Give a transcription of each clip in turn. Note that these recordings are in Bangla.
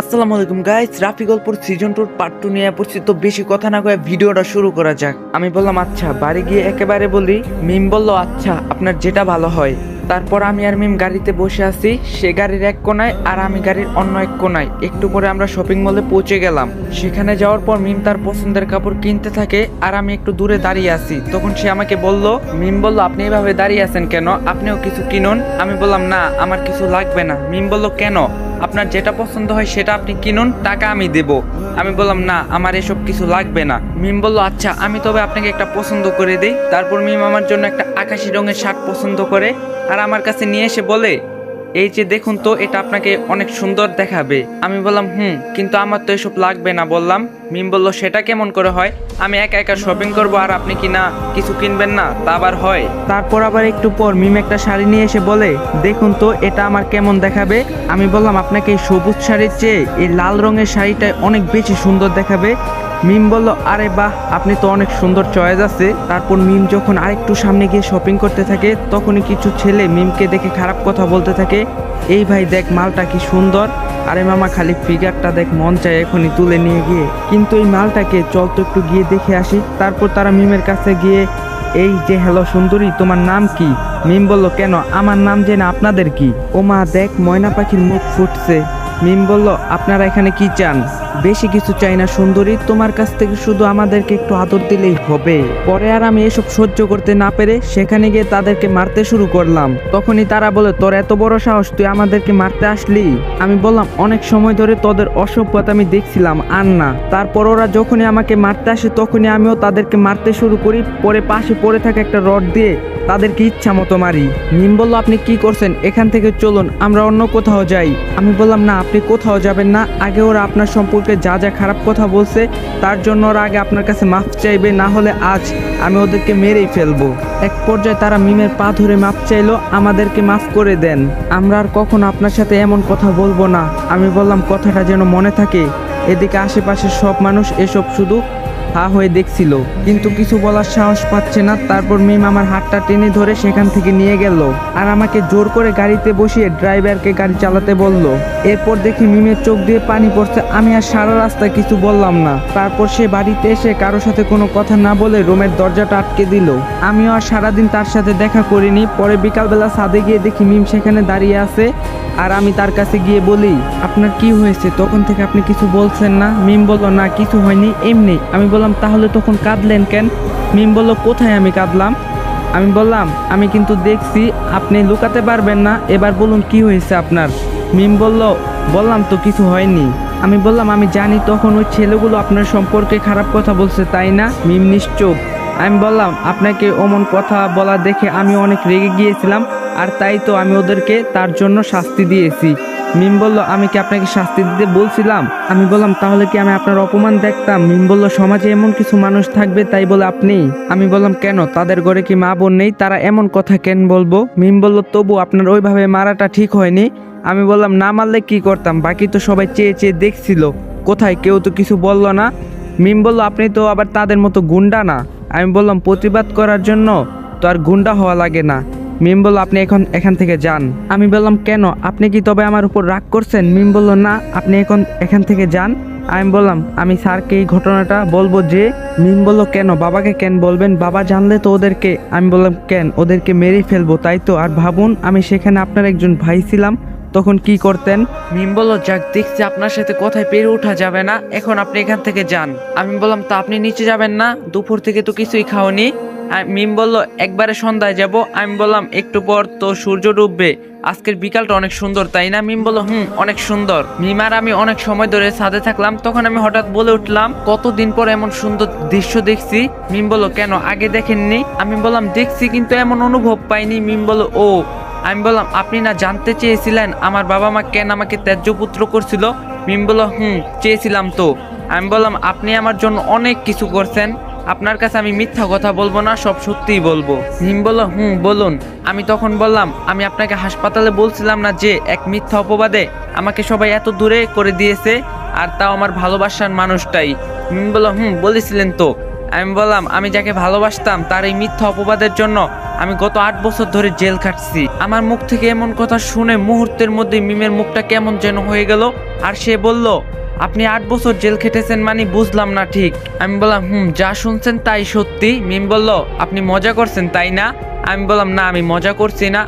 আসসালামু আলাইকুম গাইস, রাফি গল্পর সিজন 2 পার্ট 2 নিয়ে পড়ছি। তো বেশি কথা না কয়ে ভিডিওটা শুরু করা যাক। আমি বললাম আচ্ছা, বাড়ি গিয়ে একেবারে বলি। মিম বলল আচ্ছা, আপনার যেটা ভালো হয়। তারপর আমি আর মিম গাড়িতে বসে আছি, সে গাড়ির এক কোনায় আর আমি গাড়ির অন্য এক কোনায়। একটু পরে আমরা শপিং মলে পৌঁছে গেলাম। সেখানে যাওয়ার পর মিম তার পছন্দের কাপড় কিনতে থাকে আর আমি একটু দূরে দাঁড়িয়ে আছি। তখন সে আমাকে বলল, মিম বলল আপনি এভাবে দাঁড়িয়ে আছেন কেন, আপনিও কিছু কিনুন। আমি বললাম না, আমার কিছু লাগবে না। মিম বলল কেন, আপনার যেটা পছন্দ হয় সেটা আপনি কিনুন, টাকা আমি দেব। আমি বললাম না, আমার এসব কিছু লাগবে না। মিম বলল আচ্ছা, আমি তবে আপনাকে একটা পছন্দ করে দিই। তারপর মিম আমার জন্য একটা আকাশি রঙের শার্ট পছন্দ করে আর আমার কাছে নিয়ে এসে বলে, এই যে দেখুন তো, এটা আপনাকে অনেক সুন্দর দেখাবে। আমি বললাম কিন্তু আমার তো এসব লাগবে না বললাম। মিম বলল সেটা কেমন করে হয়, আমি একা একা শপিং করব আর আপনি কি না কিছু কিনবেন না, তা আবার হয়? তারপর আবার একটু পর মিম একটা শাড়ি নিয়ে এসে বলে, দেখুন তো এটা আমার কেমন দেখাবে। আমি বললাম আপনাকে এই সবুজ শাড়ির চেয়ে এই লাল রঙের শাড়িটা অনেক বেশি সুন্দর দেখাবে। মিম বলল আরে বাহ, আপনি তো অনেক সুন্দর চয়েস আছে। তারপর মিম যখন আরেকটু সামনে গিয়ে শপিং করতে থাকে, তখনই কিছু ছেলে মিমকে দেখে খারাপ কথা বলতে থাকে, এই ভাই দেখ মালটা কি সুন্দর, আরে মামা খালি ফিগারটা দেখ, মন চায় এখনই তুলে নিয়ে গিয়ে, কিন্তু এই মালটাকে চল তো একটু গিয়ে দেখে আসি। তারপর তারা মিমের কাছে গিয়ে, এই যে হ্যালো সুন্দরী, তোমার নাম কি? মিম বলল কেন, আমার নাম জেনে আপনাদের কি? ও মা দেখ, ময়না পাখির মুখ ফুটছে। মিম বলল আপনারা এখানে কি চান? বেশি কিছু চাই না সুন্দরী, তোমার কাছ থেকে শুধু আমাদেরকে একটু আদর দিলেই হবে। পরে আর আমি এসব সহ্য করতে না পেরে সেখানে গিয়ে তাদেরকে মারতে শুরু করলাম। তখনই তারা বলে, তোর এত বড় সাহস, তুই আমাদেরকে মারতে আসলি? আমি বললাম অনেক সময় ধরে তোদের অসভ্যতা আমি দেখছিলাম, আর না। তারপর ওরা যখনই আমাকে মারতে আসে তখনই আমিও তাদেরকে মারতে শুরু করি। পরে পাশে পড়ে থাকা একটা রড দিয়ে তাদেরকে ইচ্ছা মতো মারি। মিম বলল আপনি কি করছেন, এখান থেকে চলুন, আমরা অন্য কোথাও যাই। আমি বললাম না, আপনি কোথাও যাবেন না। আগে ওরা আপনার সম্পর্কে যা যা খারাপ কথা বলছে তার জন্য ওরা আগে আপনার কাছে মাফ চাইবে, না হলে আজ আমি ওদেরকে মেরেই ফেলবো। এক পর্যায়ে তারা মিমের পা ধরে মাফ চাইলো, আমাদেরকে মাফ করে দেন, আমরা আর কখনো আপনার সাথে এমন কথা বলবো না। আমি বললাম কথাটা যেন মনে থাকে। এদিকে আশেপাশের সব মানুষ এসব শুধু হা হয়ে দেখছিল, কিন্তু কিছু বলার সাহস পাচ্ছে না। তারপর মিম আমার হাতটা টেনে ধরে সেখান থেকে নিয়ে গেল আর আমাকে জোর করে গাড়িতে বসিয়ে ড্রাইভারকে গাড়ি চালাতে বলল। এরপর দেখি মিমের চোখ দিয়ে পানি পড়ছে। আমি আর সারা রাস্তায় কিছু বললাম না। তারপর সে বাড়িতে এসে কারোর সাথে কোনো কথা না বলে রুমের দরজাটা আটকে দিল। আমিও আর সারাদিন তার সাথে দেখা করিনি। পরে বিকালবেলা ছাদে গিয়ে দেখি মিম সেখানে দাঁড়িয়ে আছে আর আমি তার কাছে গিয়ে বলি, আপনার কি হয়েছে, তখন থেকে আপনি কিছু বলছেন না? মিম বলল না, কিছু হয়নি, এমনি। আমি বললাম তাহলে তখন কাঁদলেন কেন? মিম বলল কোথায় আমি কাঁদলাম? আমি বললাম আমি কিন্তু দেখছি, আপনি লুকাতে পারবেন না, এবার বলুন কি হয়েছে আপনার? মিম বলল বললাম তো কিছু হয়নি। আমি বললাম আমি জানি, তখন ওই ছেলেগুলো আপনার সম্পর্কে খারাপ কথা বলছে তাই না? মিম নিশ্চুপ। আমি বললাম আপনাকে অমন কথা বলা দেখে আমি অনেক রেগে গিয়েছিলাম, আর তাই তো আমি ওদেরকে তার জন্য শাস্তি দিয়েছি। মিম বলল আমি কি আপনাকে শাস্তি দিতে বলছিলাম? আমি বললাম তাহলে কি আমি আপনার অপমান দেখতাম? মিম বলল সমাজে এমন কিছু মানুষ থাকবে তাই বলে আপনি? আমি বললাম কেন, তাদের ঘরে কি মা বোন নেই, তারা এমন কথা কেন বলবো? মিম বলল তবু আপনার ওইভাবে মারাটা ঠিক হয়নি। আমি বললাম না মারলে কি করতাম, বাকি তো সবাই চেয়ে চেয়ে দেখছিল, কোথায় কেউ তো কিছু বলল না। মিম বলল আপনি তো আবার তাদের মতো গুন্ডা না। আমি বললাম প্রতিবাদ করার জন্য তো আর গুন্ডা হওয়া লাগে না। মিম বলল আপনি এখান থেকে যান। আমি বললাম কেন, আপনি কি তবে আমার উপর রাগ করছেন? মিম বলল না, আপনি এখান থেকে যান। আমি বললাম আমি স্যারকে এই ঘটনাটা বলবো যে। মিম বলল কেন, বাবাকে কেন বলবেন? বাবা জানলে তো ওদেরকে। আমি বললাম কেন, ওদেরকে মেরেই ফেলবো তাই তো? আর ভাবুন আমি সেখানে আপনার একজন ভাই ছিলাম, তখন কি করতেন? মিম বলল যাক, দেখছি আপনার সাথে কথায় পেরে ওঠা যাবে না, এখন আপনি এখান থেকে যান। আমি বললাম তা আপনি নিচে যাবেন না? দুপুর থেকে তো কিছুই খাওনি। মিম বলল একবারে সন্ধ্যায় যাব। আমি বললাম একটু পর তো সূর্য ডুববে, আজকের বিকালটা অনেক সুন্দর তাই না? মিম বলল অনেক সুন্দর। মিম আর আমি অনেক সময় ধরে ছাদে থাকলাম, তখন আমি হঠাৎ বলে উঠলাম কতদিন পর এমন সুন্দর দৃশ্য দেখছি। মিম বলল কেন, আগে দেখেননি? আমি বললাম দেখছি কিন্তু এমন অনুভব পাইনি। মিম বলল ও। আমি বললাম আপনি না জানতে চেয়েছিলেন আমার বাবা মা কেন আমাকে ত্যায্য পুত্র করছিল? মিম বলল চেয়েছিলাম তো। আমি বললাম আপনি আমার জন্য অনেক কিছু করছেন, আপনার কাছে আমি মিথ্যা কথা বলবো না, সব সত্যিই বলবো। মিম বলল বলুন। আমি তখন বললাম আমি আপনাকে হাসপাতালে বলছিলাম না যে এক মিথ্যা অপবাদে আমাকে সবাই এত দূরে করে দিয়েছে, আর তাও আমার ভালোবাসার মানুষটাই। মিম বলল বলেছিলেন তো। আমি বললাম আমি যাকে ভালোবাসতাম তার এই মিথ্যা অপবাদের জন্য আমি গত 8 বছর ধরে জেল খাটছি। আমার মুখ থেকে এমন কথা শুনে মুহূর্তের মধ্যে মিমের মুখটা কেমন যেন হয়ে গেল। আর সে বলল, আপনি 8 বছর জেল খেটেছেন মানে বুঝলাম না ঠিক। আমি বললাম যা শুনছেন তাই সত্যি। মিম বলল, আপনি মজা করছেন তাই না? আমি বললাম না, আমি মজা করছি না।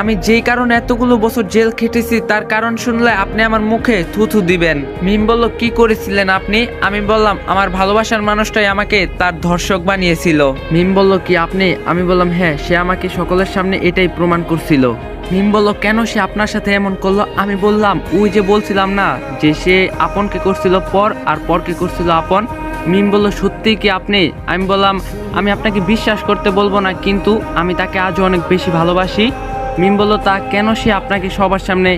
আমি যেই কারণে এতগুলো বছর জেল খেটেছি তার কারণ শুনলে আপনি আমার মুখে থুথু দিবেন। মিম বলল, কি করেছিলেন আপনি? আমি বললাম আমার ভালোবাসার মানুষটাই আমাকে তার ধর্ষক বানিয়েছিল। মিম বলল, কি আপনি? আমি বললাম হ্যাঁ, সে আমাকে সকলের সামনে এটাই প্রমাণ করছিল। মিম বলল, কেন সে আপনার সাথে এমন করলো? আমি বললাম, ওই যে বলছিলাম না যে সে আপনকে করছিল পর আর পরকে করছিল আপন। মিম বলল, সত্যি কি আপনি? আমি বললাম, আমি আপনাকে বিশ্বাস করতে বলবো না, কিন্তু আমি তাকে আজও অনেক বেশি ভালোবাসি। মিম বলল, তা কেন সে আপনাকে সবার সামনে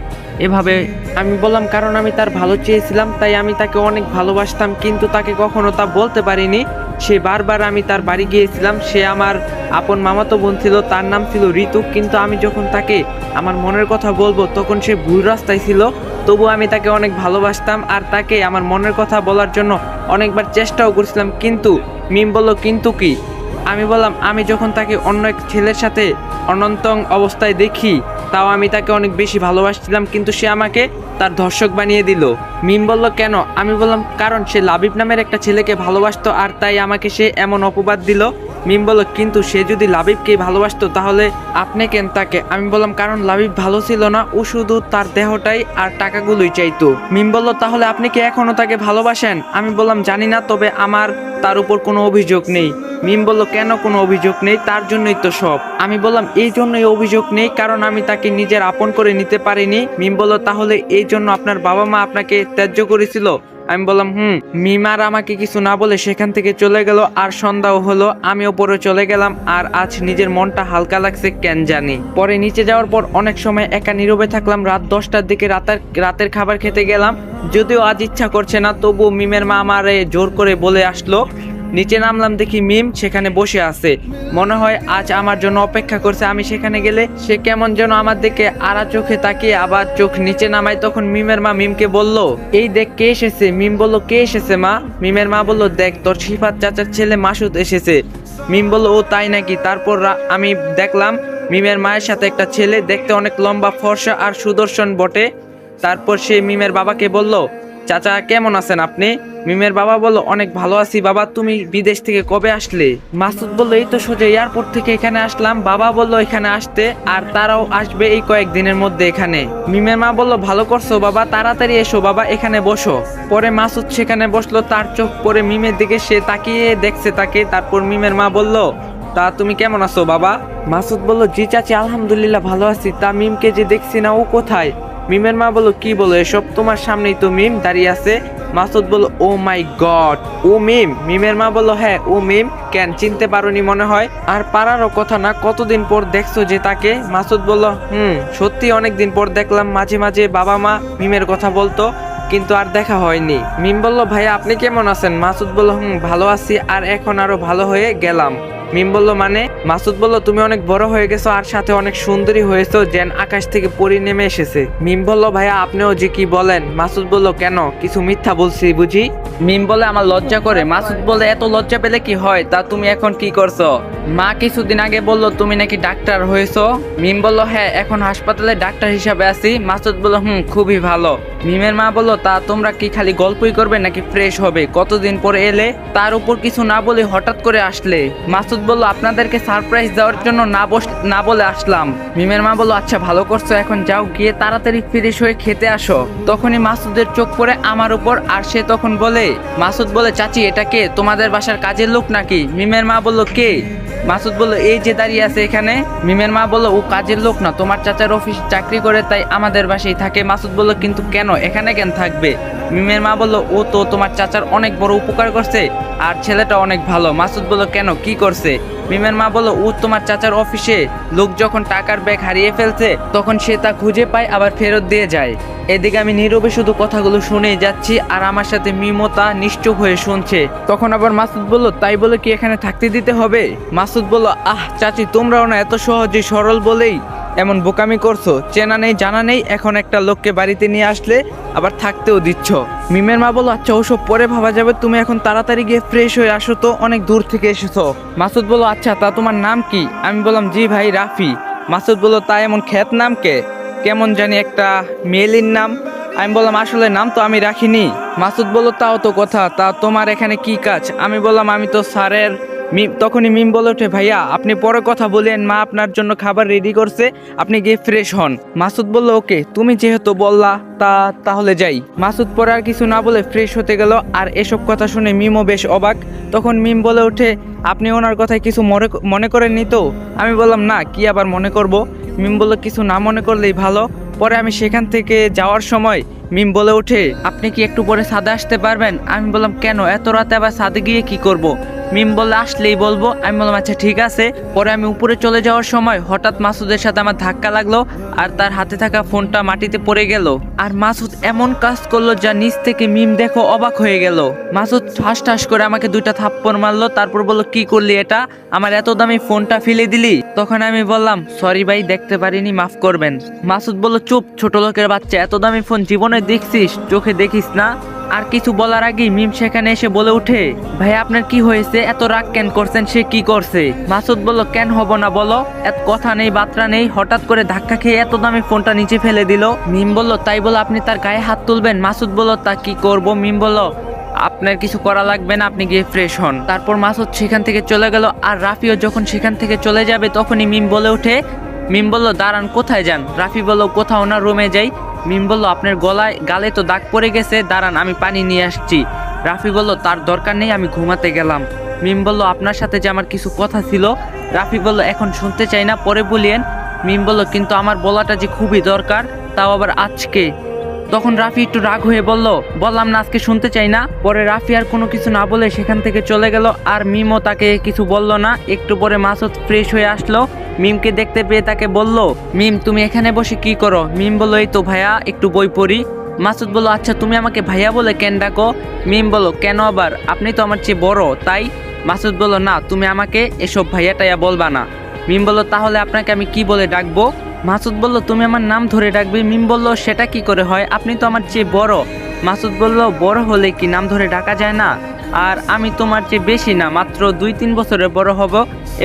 এভাবে? আমি বললাম, কারণ আমি তার ভালো চেয়েছিলাম, তাই আমি তাকে অনেক ভালোবাসতাম, কিন্তু তাকে কখনো তা বলতে পারিনি। সে বারবার আমি তার বাড়ি গিয়েছিলাম। সে আমার আপন মামাতো বোন ছিল, তার নাম ছিল ঋতু। কিন্তু আমি যখন তাকে আমার মনের কথা বলবো তখন সে ভুল রাস্তায় ছিল। তবু আমি তাকে অনেক ভালোবাসতাম আর তাকে আমার মনের কথা বলার জন্য অনেকবার চেষ্টাও করছিলাম। কিন্তু মিম বলল, কিন্তু কি? আমি বললাম, আমি যখন তাকে অন্য এক ছেলের সাথে অনন্তং অবস্থায় দেখি তাও আমি তাকে অনেক বেশি ভালোবাসছিলাম, কিন্তু সে আমাকে তার ধর্ষক বানিয়ে দিল। মিম বলল, কেন? আমি বললাম, কারণ সে লাবিব নামের একটা ছেলেকে ভালোবাসতো আর তাই আমাকে সে এমন অপবাদ দিল। মিম বলল, কিন্তু সে যদি লাবিবকে ভালোবাসতো তাহলে আপনি কেন তাকে? আমি বললাম, কারণ লাবিব ভালো ছিল না, ও শুধু তার দেহটাই আর টাকাগুলোই চাইতো। মিম বলল, তাহলে আপনি কি এখনো তাকে ভালোবাসেন? আমি বললাম, জানি না, তবে আমার তার উপর কোনো অভিযোগ নেই। মিম বলল, কেন কোনো অভিযোগ নেই? তার জন্যই তো সব। আমি বললাম, এই জন্যই অভিযোগ নেই, কারণ আমি তাকে নিজের আপন করে নিতে পারিনি। মিম বলল, তাহলে এই জন্য আপনার বাবা মা আপনাকে ত্যায্য করেছিল? আমি বললাম মিম আর আমাকে কিছু না বলে সেখান থেকে চলে গেল। আর সন্ধ্যাও হলো, আমি ওপরে চলে গেলাম। আর আজ নিজের মনটা হালকা লাগছে কেন জানি। পরে নিচে যাওয়ার পর অনেক সময় একা নীরবে থাকলাম। রাত 10টার দিকে রাতের খাবার খেতে গেলাম। যদিও আজ ইচ্ছা করছে না, তবু মিমের মা আমারে জোর করে বলে আসলো। নিচে নামলাম, দেখি মিম সেখানে বসে আছে। মনে হয় আজ আমার জন্য অপেক্ষা করছে। আমি সেখানে গেলে সে কেমন যেন আমার দিকে আড়া চোখে তাকিয়ে আবার চোখ নিচে নামায়। তখন মিমের মা মিমকে বলল, এই দেখ কে এসেছে। মিম বলল, কে এসেছে মা? মিমের মা বলল, দেখ তোর সিফাত চাচার ছেলে মাসুদ এসেছে। মিম বলল, ও তাই নাকি? তারপর আমি দেখলাম মিমের মায়ের সাথে একটা ছেলে, দেখতে অনেক লম্বা ফর্সা আর সুদর্শন বটে। তারপর সে মিমের বাবাকে বলল, চাচা কেমন আছেন আপনি? মিমের বাবা বলল, অনেক ভালো আছি বাবা, তুমি বিদেশ থেকে কবে আসলে? মাসুদ বলল, এই তো সোজা এয়ারপোর্ট থেকে এখানে আসলাম। বাবা বলল এখানে আসতে, আর তারাও আসবে এই কয়েকদিনের মধ্যে এখানে। মিমের মা বলল, ভালো করছো বাবা, তাড়াতাড়ি এসো বাবা, এখানে বসো। পরে মাসুদ সেখানে বসলো। তার চোখ পরে মিমের দিকে, সে তাকিয়ে দেখছে তাকে। তারপর মিমের মা বলল, তা তুমি কেমন আছো বাবা? মাসুদ বলল, জি চাচি, আলহামদুলিল্লাহ ভালো আছি। তা মিমকে যে দেখছি না, ও কোথায়? মিমের মা বলল, কি বলো এসব? তোমার সামনেই তো মিম দাঁড়িয়ে আছে। মাসুদ বলল, ও মাই গড, ও মিম? মিমের মা বলল, হ্যাঁ ও মিম। কেন চিনতে পারোনি মনে হয়? আর পারারও কথা না, কতদিন পর দেখছো যে তাকে? মাসুদ বলল, সত্যি অনেকদিন পর দেখলাম। মাঝে মাঝে বাবা মা মিমের কথা বলতো, কিন্তু আর দেখা হয়নি। মিম বলল, ভাইয়া আপনি কেমন আছেন? মাসুদ বলল, ভালো আছি, আর এখন আরো ভালো হয়ে গেলাম। মিম বলল, মানে? মাসুদ বলল, তুমি অনেক বড় হয়ে গেছো আর সাথে অনেক সুন্দরী হয়েছো, যেন আকাশ থেকে পরি নেমে এসেছে। মিম বলল, ভাইয়া আপনিও যে কি বলেন? মাসুদ বলল, কেন, কিছু মিথ্যা বলছি বুঝি? মিম বলে, আমার লজ্জা করে। মাসুদ বলে, এত লজ্জা পেলে কি হয়? তা তুমি এখন কি করছো? মা কিছুদিন আগে বলল তুমি নাকি ডাক্তার হয়েছো। মিম বলল, হ্যাঁ এখন হাসপাতালে ডাক্তার হিসাবে আছি। মাসুদ বলল, খুবই ভালো। মিমের মা বলল, তা তোমরা কি খালি গল্পই করবে নাকি ফ্রেশ হবে? কতদিন পরে এলে, তার উপর কিছু না বলে হঠাৎ করে আসলে। মাসুদ বলল, আপনাদেরকে সারপ্রাইজ দেওয়ার জন্য না বলে আসলাম। মিমের মা বলল, আচ্ছা ভালো করছো, এখন যাও, গিয়ে তাড়াতাড়ি ফ্রেশ হয়ে খেতে আসো। তখনই মাসুদের চোখ পড়ে আমার উপর, আর সে তখন বলে, মাসুদ বলে, চাচি এটা কে? তোমাদের বাসার কাজের লোক নাকি? মিমের মা বলল, কে? মাসুদ বলল, এই যে দাঁড়িয়ে আছে এখানে। মিমের মা বলল, ও কাজের লোক না, তোমার চাচার অফিসে চাকরি করে, তাই আমাদের বাসায় থাকে। মাসুদ বলল, কিন্তু কেন, এখানে কেন থাকবে? মিমের মা বলল, ও তো তোমার চাচার অনেক বড় উপকার করছে, আর ছেলেটা অনেক ভালো। মাসুদ বলল, কেন, কি করছে? মিমের মা বলল, ও তোমার চাচার অফিসে লোক যখন টাকার ব্যাগ হারিয়ে ফেলছে তখন সে তা খুঁজে পায়, আবার ফেরত দিয়ে যায়। এদিকে আমি নীরবে শুধু কথাগুলো শুনেই যাচ্ছি, আর আমার সাথে মিমতা নিশ্চুপ হয়ে শুনছে। তখন আবার মাসুদ বলল, তাই বলে কি এখানে থাকতে দিতে হবে? মাসুদ বলল, আহ চাচি, তোমরাও না এত সহজে সরল বলেই এমন বোকামি করছো? চেনা নেই জানা নেই, এখন একটা লোককে বাড়িতে নিয়ে আসলে আবার থাকতেও দিচ্ছ। মিমের মা বলল আচ্ছা ওসব পরে ভাবা যাবে, তুমি এখন তাড়াতাড়ি গিয়ে ফ্রেশ হয়ে আসো, তো অনেক দূর থেকে এসেছো। মাসুদ বলল আচ্ছা তা তোমার নাম কি? আমি বললাম জি ভাই রাফি। মাসুদ বলল তা এমন খ্যাত নাম কে? কেমন জানি একটা মেয়েলির নাম। আমি বললাম আসলে নাম তো আমি রাখিনি। মাসুদ বলল তাও তো কথা, তা তোমার এখানে কি কাজ? আমি বললাম আমি তো স্যারের। তখনই মিম বলে ওঠে ভাইয়া আপনি পরে কথা বলেন, মা আপনার জন্য খাবার রেডি করছে, আপনি গিয়ে ফ্রেশ হন। মাসুদ বলল ওকে, তুমি যেহেতু বললা তাহলে যাই। মাসুদ পরে আর কিছু না বলে ফ্রেশ হতে গেল। আর এসব কথা শুনে মিমও বেশ অবাক। তখন মিম বলে ওঠে আপনি ওনার কথায় কিছু মনে করেননি তো? আমি বললাম না, কি আবার মনে করব। মিম বলল কিছু না মনে করলেই ভালো। পরে আমি সেখান থেকে যাওয়ার সময় মিম বলে ওঠে আপনি কি একটু পরে ছাদে আসতে পারবেন? আমি বললাম কেন, এত রাতে আবার ছাদে গিয়ে কি করব? মিম বললে আসলেই বলবো। আমি বললাম আচ্ছা ঠিক আছে। পরে আমি উপরে চলে যাওয়ার সময় হঠাৎ মাসুদের সাথে আমার ধাক্কা লাগলো, আর তার হাতে থাকা ফোনটা মাটিতে পড়ে গেল। আর মাসুদ এমন কাজ করলো যা নিচ থেকে মিম দেখো অবাক হয়ে গেল। মাসুদ ঠাস ঠাস করে আমাকে 2টা থাপ্পড় মারলো, তারপর বলল কি করলি এটা, আমার এত দামি ফোনটা ফেলে দিলি? তখন আমি বললাম সরি ভাই, দেখতে পারিনি, মাফ করবেন। মাসুদ বলল চুপ ছোট লোকের বাচ্চা, এত দামি ফোন জীবনে দেখছিস? চোখে দেখিস না? আর কিছু বলার আগেই মিম সেখানে এসে বলে উঠে ভাই আপনার কি হয়েছে, এত রাগ কেন করছেন, সে কি করছে? মাসুদ বলল কেন হব না বলো, এত কথা নেই বাত্রা নেই, হঠাৎ করে ধাক্কা খেয়ে এত দামি ফোনটা নিচে ফেলে দিল। মিম বলল তাই বলো আপনি তার গায়ে হাত তুলবেন? মাসুদ বলল তা কি করব? মিম বলল আপনার কিছু করা লাগবে না, আপনি গিয়ে ফ্রেশ হন। তারপর মাসুদ সেখান থেকে চলে গেল। আর রাফিও যখন সেখান থেকে চলে যাবে তখনই মিম বলে ওঠে, মিম বলল দাঁড়ান কোথায় যান? রাফি বলল কোথাও না, রুমে যাই। মিম বলল আপনার গালে তো দাগ পড়ে গেছে, দাঁড়ান আমি পানি নিয়ে আসছি। রাফি বলল তার দরকার নেই, আমি ঘুমাতে গেলাম। মিম বলল আপনার সাথে যে আমার কিছু কথা ছিল। রাফি বলল এখন শুনতে চাই না, পরে বলিয়েন। মিম বলল কিন্তু আমার বলাটা যে খুবই দরকার, তাও আবার আজকে। তখন রাফি একটু রাগ হয়ে বলল বললাম না আজকে শুনতে চাই না। পরে রাফি আর কোনো কিছু না বলে সেখান থেকে চলে গেল। আর মিমও তাকে কিছু বলল না। একটু পরে মাসুদ ফ্রেশ হয়ে আসলো, মিমকে দেখতে পেয়ে তাকে বলল মিম তুমি এখানে বসে কি করো? মিম বলল এই তো ভাইয়া একটু বই পড়ি। মাসুদ বলল আচ্ছা তুমি আমাকে ভাইয়া বলে কেন ডাকো? মিম বলল কেন আবার, আপনি তো আমার চেয়ে বড় তাই। মাসুদ বলল না তুমি আমাকে এসব ভাইয়া টাইয়া বলবা না। মিম বলল তাহলে আপনাকে আমি কি বলে ডাকবো? মাসুদ বলল তুমি আমার নাম ধরে ডাকবে। মিম বলল সেটা কি করে হয়, আপনি তো আমার চেয়ে বড়। মাসুদ বলল বড় হলে কি নাম ধরে ডাকা যায় না? আর আমি তোমার চেয়ে বেশি না, মাত্র 2-3 বছরের বড় হব,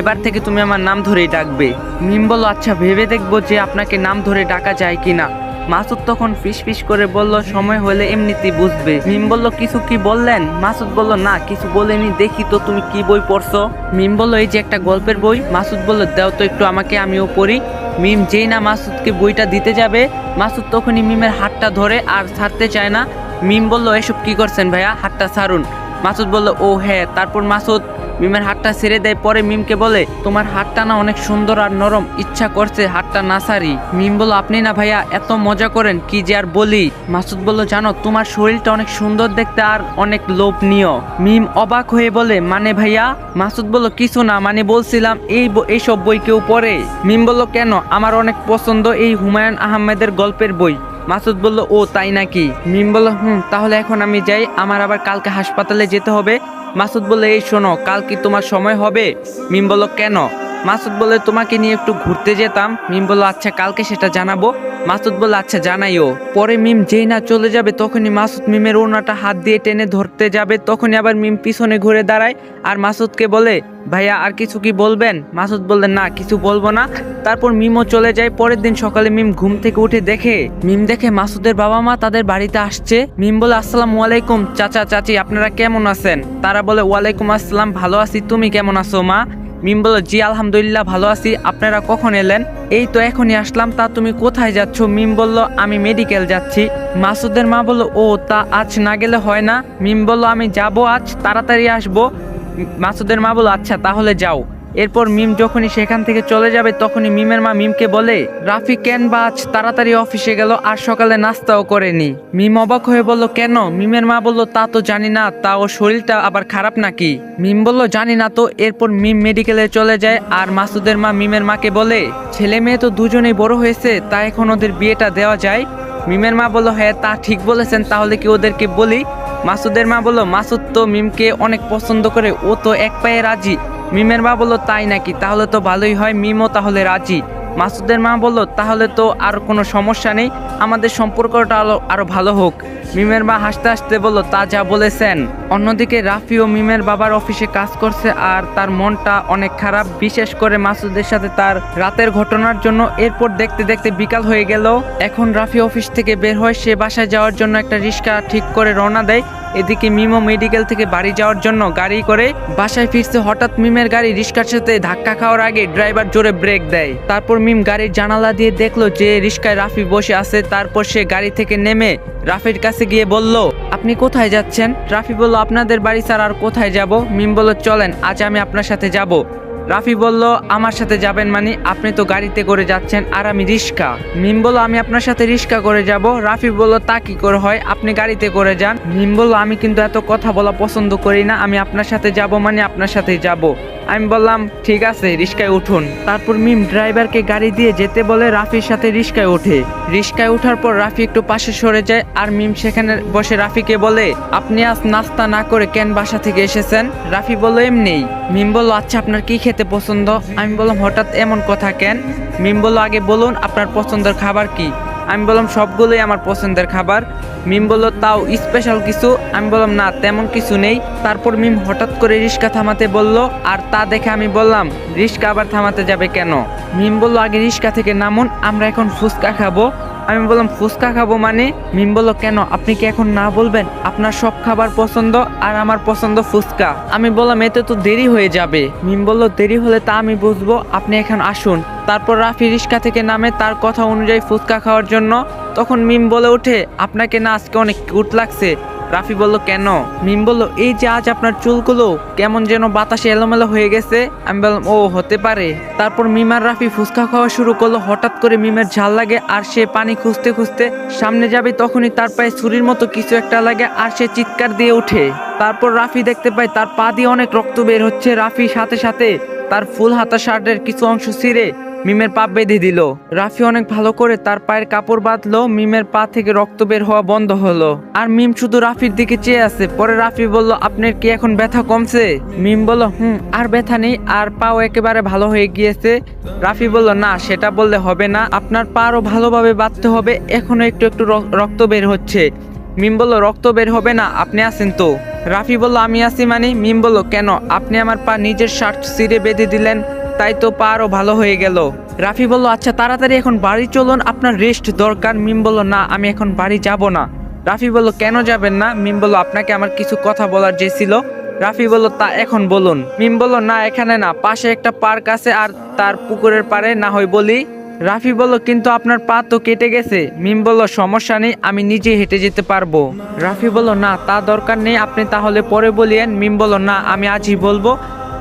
এবার থেকে তুমি আমার নাম ধরেই ডাকবে। মিম বলল আচ্ছা ভেবে দেখবো যে আপনাকে নাম ধরে ডাকা যায় কিনা। মাসুদ তখন ফিস করে বলল সময় হলে এমনিতেই বুঝবে। মিম বলল কিছু কি বললেন? মাসুদ বলল না কিছু বলেনি, দেখি তো তুমি কি বই পড়ছো। মিম বলল এই যে একটা গল্পের বই। মাসুদ বলল দাও তো একটু আমাকে, আমিও পড়ি। মিম যেই না মাসুদকে বইটা দিতে যাবে, মাসুদ তখনই মিমের হাতটা ধরে আর ছাড়তে চায় না। মিম বলল এসব কি করছেন ভাইয়া, হাতটা ছাড়ুন। মাসুদ বলল ও হ্যাঁ। তারপর মাসুদ মিমের হাতটা ছেড়ে দেয়। পরে মিমকে বলে তোমার হাতটা না অনেক সুন্দর আর নরম, ইচ্ছা করছে হাতটা না ছাড়ি। মিম বলল আপনি না ভাইয়া এত মজা করেন কি যে আর বলি। মাসুদ বলল জানো তোমার শরীরটা অনেক সুন্দর দেখতে আর অনেক লোভনীয়। মিম অবাক হয়ে বলে মানে ভাইয়া? মাসুদ বলল কিছু না, মানে বলছিলাম এইসব বই কেউ পড়ে? মিম বলল কেন, আমার অনেক পছন্দ এই হুমায়ুন আহমেদের গল্পের বই। মাসুদ বলল ও তাই নাকি? মিম বলল তাহলে এখন আমি যাই, আমার আবার কালকে হাসপাতালে যেতে হবে। মাসুদ বলল এই শোনো, কাল কি তোমার সময় হবে? মিম বলল কেন? মাসুদ বলে তোমাকে নিয়ে একটু ঘুরতে যেতাম। মিম বলল আচ্ছা কালকে সেটা জানাবো। মাসুদ বলল আচ্ছা জানাইও। পরে মিম যেই না চলে যাবে তখনই মাসুদ মিমের ওড়নাটা হাত দিয়ে টেনে ধরতে যাবে, তখনই আবার মিম পিছনে ঘুরে দাঁড়ায় আর মাসুদকে বলে ভাইয়া আর কিছু কি বলবেন? মাসুদ বললেন না কিছু বলবো না। তারপর মিমও চলে যায়। পরের দিন সকালে মিম ঘুম থেকে উঠে দেখে মাসুদের বাবা মা তাদের বাড়িতে আসছে। মিম বলে আসসালামু আলাইকুম চাচা চাচি, আপনারা কেমন আছেন? তারা বলে ওয়ালাইকুম আসসালাম, ভালো আছি, তুমি কেমন আছো মা? মিম বলল জি আলহামদুলিল্লাহ ভালো আছি, আপনারা কখন এলেন? এই তো এখনই আসলাম, তা তুমি কোথায় যাচ্ছ? মিম বলল আমি মেডিকেল যাচ্ছি। মাসুদের মা বলল ও তা আজ না গেলে হয় না? মিম বলল আমি যাব, আজ তাড়াতাড়ি আসবো। মাসুদের মা বলল আচ্ছা তাহলে যাও। এরপর মিম যখনই সেখান থেকে চলে যাবে তখনই মিমের মা মিমকে বলে রাফি কেন বা আজ তাড়াতাড়ি অফিসে গেল আর সকালে নাস্তাও করেনি? মিম অবাক হয়ে বলল কেন? মিমের মা বলল তা তো জানি না, তা ওর শরীরটা আবার খারাপ নাকি? মিম বলল জানি না তো। এরপর মিম মেডিকেলে চলে যায় আর মাসুদের মা মিমের মাকে বলে ছেলে মেয়ে তো দুজনেই বড় হয়েছে, তা এখন ওদের বিয়েটা দেওয়া যায়। মিমের মা বলল হ্যাঁ তা ঠিক বলেছেন, তাহলে কি ওদেরকে বলি? মাসুদের মা বলল মাসুদ তো মিমকে অনেক পছন্দ করে, ও তো এক পায়ে রাজি। মিমের মা বলল তাই নাকি, তাহলে তো ভালোই হয়, মিমও তাহলে রাজি। মাসুদের মা বলল, তাহলে তো আর কোনো সমস্যা নেই, আমাদের সম্পর্কটা আরো ভালো হোক। মিমের মা হাসতে হাসতে বলল, তা যা বলেছেন। অন্যদিকে রাফি ও মিমের বাবার অফিসে কাজ করছে আর তার মনটা অনেক খারাপ, বিশেষ করে মাসুদের সাথে তার রাতের ঘটনার জন্য। এরপর দেখতে দেখতে বিকাল হয়ে গেল। এখন রাফি অফিস থেকে বের হয়, সে বাসায় যাওয়ার জন্য একটা রিক্সা ঠিক করে রওনা দেয়। এদিকে মিমও মেডিকেল থেকে বাড়ি যাওয়ার জন্য গাড়ি করে বাসায় ফিরছে। হঠাৎ মিমের গাড়ি রিক্সার সাথে ধাক্কা খাওয়ার আগে ড্রাইভার জোরে ব্রেক দেয়। তারপর মিম গাড়ির জানালা দিয়ে দেখলো যে রিক্সায় রাফি বসে আছে। তারপর সে গাড়ি থেকে নেমে রাফির কাছে গিয়ে বলল, আপনি কোথায় যাচ্ছেন? রাফি বলল, আপনাদের বাড়ি স্যার, আর কোথায় যাব? মিম বলল, চলেন আজ আমি আপনার সাথে যাব। রাফি বলল, আমার সাথে যাবেন মানে? আপনি তো গাড়িতে করে যাচ্ছেন আর আমি রিক্সা। মিম বলল, আমি আপনার সাথে রিক্সা করে যাব। রাফি বলল, তা কি করে হয়, আপনি গাড়িতে করে যান। মিম বলল, আমি কিন্তু এত কথা বলা পছন্দ করি না, আমি আপনার সাথে যাব মানে আপনার সাথেই যাব। আমি বললাম, ঠিক আছে, রিক্সায় উঠুন। তারপর মিম ড্রাইভারকে গাড়ি দিয়ে যেতে বলে রাফির সাথে রিক্সায় ওঠে। রিক্সায় ওঠার পর রাফি একটু পাশে সরে যায় আর মিম সেখানে বসে রাফিকে বলে, আপনি আজ নাস্তা না করে কেন বাসা থেকে এসেছেন? রাফি বলল, এমনিই। মিম বলল, আচ্ছা আপনার কি খেতে পছন্দ? আমি বললাম, হঠাৎ এমন কথা কেন? মিম বলল, আগে বলুন আপনার পছন্দের খাবার কি? আমি বললাম, সবগুলোই আমার পছন্দের খাবার। মিম বলল, তাও স্পেশাল কিছু? আমি বললাম, না তেমন কিছু নেই। তারপর মিম হঠাৎ করে রিক্সা থামাতে বলল, আর তা দেখে আমি বললাম, রিক্সা আবার থামাতে যাবে কেন? মিম বলল, আগে রিক্সা থেকে নামুন, আমরা এখন ফুচকা খাবো। আমি বললাম, ফুচকা খাবো মানে? মিম বলল, কেন, আপনি কি এখন না বলবেন আপনার সব খাবার পছন্দ আর আমার পছন্দ ফুচকা? আমি বললাম, এতে তো দেরি হয়ে যাবে। মিম বলল, দেরি হলে তা আমি বুঝবো, আপনি এখন আসুন। তারপর রাফি রিক্সা থেকে নামে তার কথা অনুযায়ী ফুচকা খাওয়ার জন্য। তখন মিম বলে ওঠে, আপনাকে না আজকে অনেক কিউট লাগছে। রাফি বলল, কেন? মিম বলল, এই যে আজ আপনার চুলগুলো কেমন যেন বাতাসে এলোমেলো হয়ে গেছে। আমি বললাম, ও হতে পারে। তারপর মিম আর রাফি ফুচকা খাওয়া শুরু করলো। হঠাৎ করে মিমের ঝাল লাগে আর সে পানি খুঁজতে খুঁজতে সামনে যাবে, তখনই তার পায়ে ছুরির মতো কিছু একটা লাগে আর সে চিৎকার দিয়ে ওঠে। তারপর রাফি দেখতে পায় তার পা দিয়ে অনেক রক্ত বের হচ্ছে। রাফি সাথে সাথে তার ফুল হাতা শার্টের কিছু অংশ ছিঁড়ে মিমের পা বেঁধে দিল। রাফি অনেক ভালো করে তার পায়ের কাপড় বাঁধলো। মিমের পা থেকে রক্ত বের হওয়া বন্ধ হলো আর মিম শুধু রাফির দিকে চেয়ে আছে। পরে রাফি বলল, আপনার কি এখন ব্যথা কমছে? মিম বলল, আর ব্যথা নেই, আর পাও একেবারে ভালো হয়ে গিয়েছে। রাফি বলল, না সেটা বললে হবে না, আপনার পা আরো ভালোভাবে বাঁধতে হবে, এখনো একটু একটু রক্ত বের হচ্ছে। মিম বলল, রক্ত বের হবে না, আপনি আছেন তো? রাফি বলল, আমি আছি মানে? মিম বলল, কেন, আপনি আমার পা নিজের শার্ট ছিঁড়ে বেঁধে দিলেন, তাই তো পা আরো ভালো হয়ে গেল। রাফি বলল, আচ্ছা তাড়াতাড়ি এখন বাড়ি চলুন, আপনার রেস্ট দরকার। মিম বলল, না আমি এখন বাড়ি যাব না। রাফি বলল, কেন যাবেন না? মিম বলল, আপনাকে আমার কিছু কথা বলার যে ছিল। রাফি বলল, তা এখন বলুন। মিম বলল, না এখানে না, পাশে একটা পার্ক আছে আর তার পুকুরের পাড়ে না হয় বলি। রাফি বলল, কিন্তু আপনার পা তো কেটে গেছে। মিম বলল, সমস্যা নেই, আমি নিজে হেঁটে যেতে পারবো। রাফি বলল, না তা দরকার নেই, আপনি তাহলে পরে বলিয়েন। মিম বলল, না আমি আজই বলবো।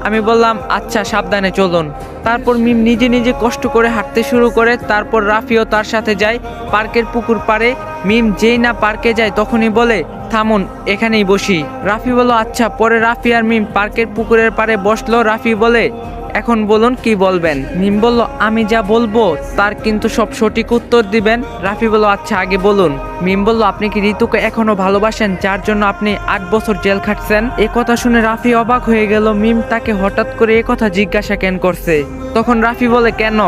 আমি বললাম, আচ্ছা সাবধানে চলুন। তারপর মিম নিজে নিজে কষ্ট করে হাঁটতে শুরু করে। তারপর রাফিও তার সাথে যায় পার্কের পুকুর পাড়ে। মিম যেই না পার্কে যায় তখনই বলে, থামুন এখানেই বসি। রাফি বলল, আচ্ছা। পরে রাফি আর মিম পার্কের পুকুরের পাড়ে বসলো। রাফি বলে, এখন বলুন কি বলবেন? মিম বলল, আমি যা বলবো তার কিন্তু সব সঠিক উত্তর দিবেন। রাফি বলল, আচ্ছা আগে বলুন। মিম বলল, আপনি কি ঋতুকে এখনো ভালোবাসেন, যার জন্য আপনি 8 বছর জেল খাটছেন? এ কথা শুনে রাফি অবাক হয়ে গেল। মিম তাকে হঠাৎ করে এ কথা জিজ্ঞাসা কেন করছে? তখন রাফি বলে, কেন?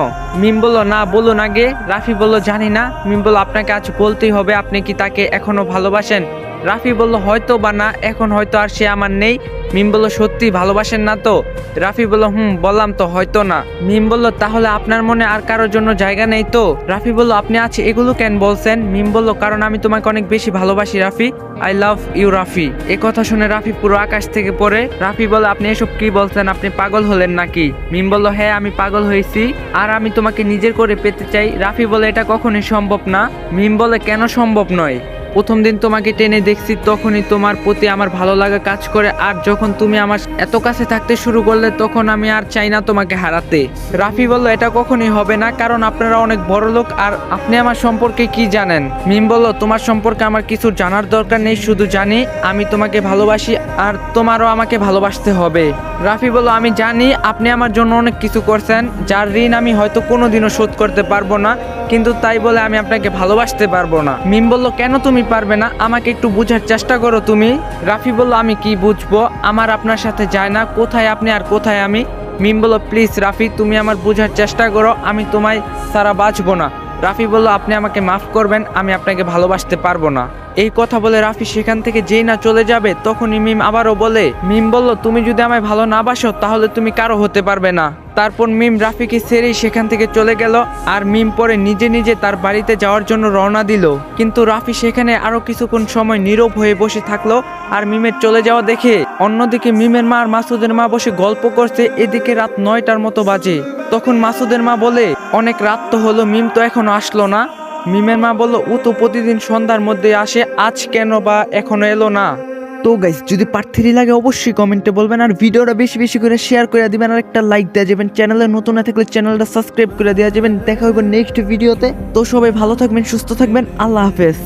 মিম বলল, না বলুন আগে। রাফি বলল, জানি না। মিম বলল, আপনাকে আজ বলতেই হবে, আপনি কি তাকে এখনো ভালোবাসেন? রাফি বলল, হয়তো বা না, এখন হয়তো আর সে আমার নেই। মিম বলল, সত্যি ভালোবাসেন না তো? রাফি বলল, বললাম তো, হয়তো না। মিম বলল, তাহলে আপনার মনে আর কারোর জন্য জায়গা নেই তো? রাফি বলল, আপনি আছে এগুলো কেন বলছেন? মিম বলল, কারণ আমি তোমাকে অনেক বেশি ভালোবাসি Rafi, I love you Rafi. এ কথা শুনে রাফি পুরো আকাশ থেকে পড়ে। রাফি বলল, আপনি এসব কি বলছেন, আপনি পাগল হলেন নাকি? মিম বলল, হ্যাঁ আমি পাগল হয়েছি, আর আমি তোমাকে নিজের করে পেতে চাই। রাফি বলে, এটা কখনোই সম্ভব না। মিম বলে, কেন সম্ভব নয়? প্রথম দিন তোমাকে টেনে দেখছি তখনই তোমার প্রতি আমার ভালো লাগা কাজ করে, আর যখন তুমি আমার এত কাছে থাকতে শুরু করলে তখন আমি আর চাই না তোমাকে হারাতে। রাফি বলল, এটা কখনোই হবে না, কারণ আপনারা অনেক বড় লোক, আর আপনি আমার সম্পর্কে কি জানেন? মিম বলল, তোমার সম্পর্কে আমার কিছু জানার দরকার নেই, শুধু জানি আমি তোমাকে ভালোবাসি আর তোমারও আমাকে ভালোবাসতে হবে। রাফি বলল, আমি জানি আপনি আমার জন্য অনেক কিছু করছেন, যার ঋণ আমি হয়তো কোনোদিনও শোধ করতে পারবো না, কিন্তু তাই বলে আমি আপনাকে ভালোবাসতে পারবো না। মিম বলল, কেন তুমি পারবে না? আমাকে একটু বোঝার চেষ্টা করো তুমি। রাফি বলল, আমি কি বুঝবো, আমার আপনার সাথে যায় না, কোথায় আপনি আর কোথায় আমি? মিম বলল প্লিজ রাফি তুমি আমার বোঝার চেষ্টা করো, আমি তোমায় সারা বাঁচবো না। রাফি বলল আপনি আমাকে মাফ করবেন, আমি আপনাকে ভালোবাসতে পারবো না। এই কথা বলে রাফি সেখান থেকে যেই না চলে যাবে তখনই মিম আবারও বলে, মিম বলল তুমি যদি আমায় ভালো না বাসো তাহলে তুমি কারো হতে পারবে না। তারপর মিম রাফিকে ছেড়েই সেখান থেকে চলে গেল আর মিম পরে নিজে নিজে তার বাড়িতে যাওয়ার জন্য রওনা দিল। কিন্তু রাফি সেখানে আরো কিছুক্ষণ সময় নীরব হয়ে বসে থাকলো আর মিমের চলে যাওয়া দেখে অন্যদিকে মিমের মা আর মাসুদের মা বসে গল্প করছে। এদিকে রাত 9টার মতো বাজে। তখন মাসুদের মা বলে অনেক রাত তো হলো, মিম তো এখনো আসলো না। মিমের মা বলল ও তো প্রতিদিন সন্ধ্যার মধ্যে আসে, আজ কেন বা এখনো এলো না। তো গাইস যদি পার্ট 3 লাগে অবশ্যই কমেন্টে বলবেন আর ভিডিওটা বেশি বেশি করে শেয়ার করে দিবেন আর একটা লাইক দেওয়া যাবেন। চ্যানেলে নতুন না থাকলে চ্যানেলটা সাবস্ক্রাইব করে দেওয়া যাবেন। দেখা হবে নেক্সট ভিডিওতে। তো সবাই ভালো থাকবেন, সুস্থ থাকবেন, আল্লাহ হাফেজ।